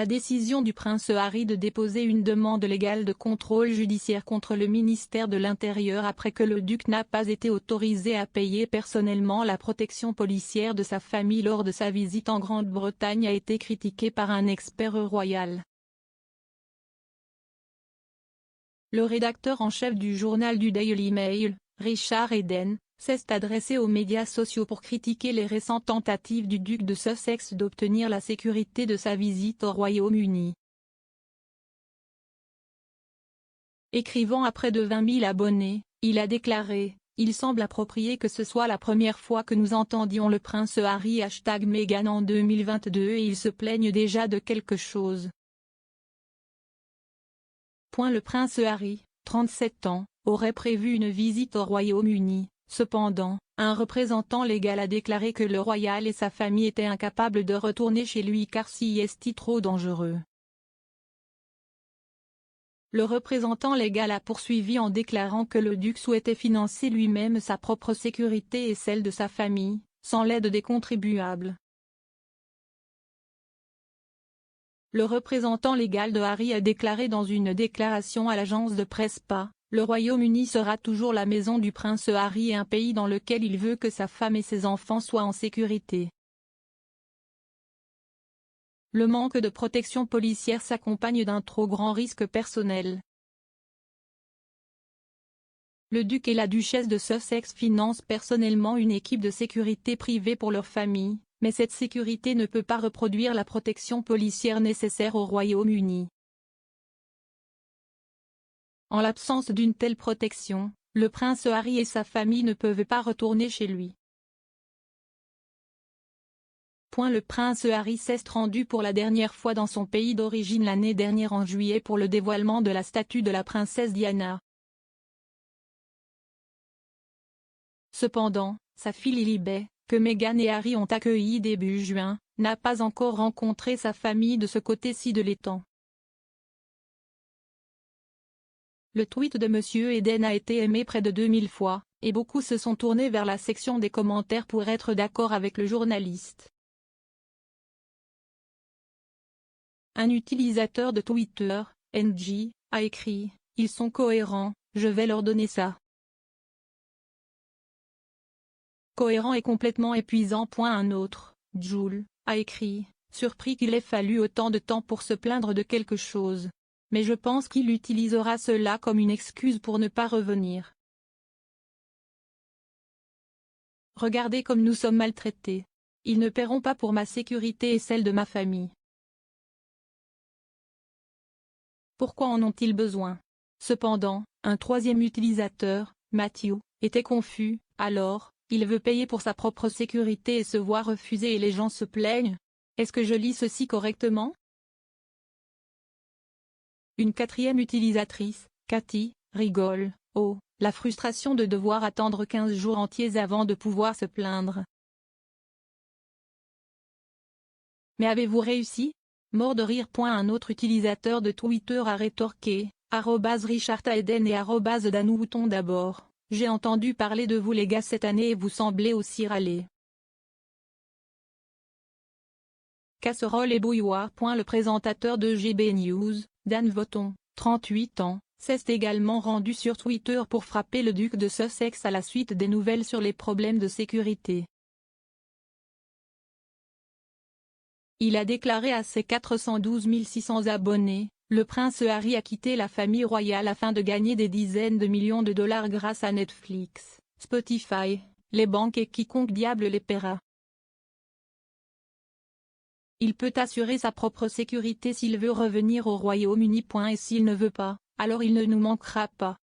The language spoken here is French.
La décision du prince Harry de déposer une demande légale de contrôle judiciaire contre le ministère de l'Intérieur après que le duc n'a pas été autorisé à payer personnellement la protection policière de sa famille lors de sa visite en Grande-Bretagne a été critiquée par un expert royal. Le rédacteur en chef du journal du Daily Mail, Richard Eden, s'est adressé aux médias sociaux pour critiquer les récentes tentatives du duc de Sussex d'obtenir la sécurité de sa visite au Royaume-Uni. Écrivant à près de 20 000 abonnés, il a déclaré « Il semble approprié que ce soit la première fois que nous entendions le prince Harry #Meghan en 2022 et il se plaigne déjà de quelque chose. » Le prince Harry, 37 ans, aurait prévu une visite au Royaume-Uni. Cependant, un représentant légal a déclaré que le royal et sa famille étaient incapables de retourner chez lui car c'y est trop dangereux. Le représentant légal a poursuivi en déclarant que le duc souhaitait financer lui-même sa propre sécurité et celle de sa famille, sans l'aide des contribuables. Le représentant légal de Harry a déclaré dans une déclaration à l'agence de presse PA. Le Royaume-Uni sera toujours la maison du prince Harry et un pays dans lequel il veut que sa femme et ses enfants soient en sécurité. Le manque de protection policière s'accompagne d'un trop grand risque personnel. Le duc et la duchesse de Sussex financent personnellement une équipe de sécurité privée pour leur famille, mais cette sécurité ne peut pas reproduire la protection policière nécessaire au Royaume-Uni. En l'absence d'une telle protection, le prince Harry et sa famille ne peuvent pas retourner chez lui. Le prince Harry s'est rendu pour la dernière fois dans son pays d'origine l'année dernière en juillet pour le dévoilement de la statue de la princesse Diana. Cependant, sa fille Lilibet, que Meghan et Harry ont accueillie début juin, n'a pas encore rencontré sa famille de ce côté-ci de l'étang. Le tweet de Monsieur Eden a été aimé près de 2000 fois, et beaucoup se sont tournés vers la section des commentaires pour être d'accord avec le journaliste. Un utilisateur de Twitter, NG, a écrit « Ils sont cohérents, je vais leur donner ça. » Cohérent et complètement épuisant. Un autre, Jules, a écrit « Surpris qu'il ait fallu autant de temps pour se plaindre de quelque chose. Mais je pense qu'il utilisera cela comme une excuse pour ne pas revenir. Regardez comme nous sommes maltraités. Ils ne paieront pas pour ma sécurité et celle de ma famille. Pourquoi en ont-ils besoin? » Cependant, un troisième utilisateur, Matthew, était confus. Alors, il veut payer pour sa propre sécurité et se voit refuser et les gens se plaignent? Est-ce que je lis ceci correctement? Une quatrième utilisatrice, Cathy, rigole. Oh, la frustration de devoir attendre 15 jours entiers avant de pouvoir se plaindre. Mais avez-vous réussi? Mort de rire. Un autre utilisateur de Twitter a rétorqué, @Richard Eden et @Danouton d'abord. J'ai entendu parler de vous les gars cette année et vous semblez aussi râler. Casserole et bouilloire. Le présentateur de GB News, Dan Voton, 38 ans, s'est également rendu sur Twitter pour frapper le duc de Sussex à la suite des nouvelles sur les problèmes de sécurité. Il a déclaré à ses 412 600 abonnés, le prince Harry a quitté la famille royale afin de gagner des dizaines de millions de dollars grâce à Netflix, Spotify, les banques et quiconque diable les paiera. Il peut assurer sa propre sécurité s'il veut revenir au Royaume-Uni. Et s'il ne veut pas, alors il ne nous manquera pas.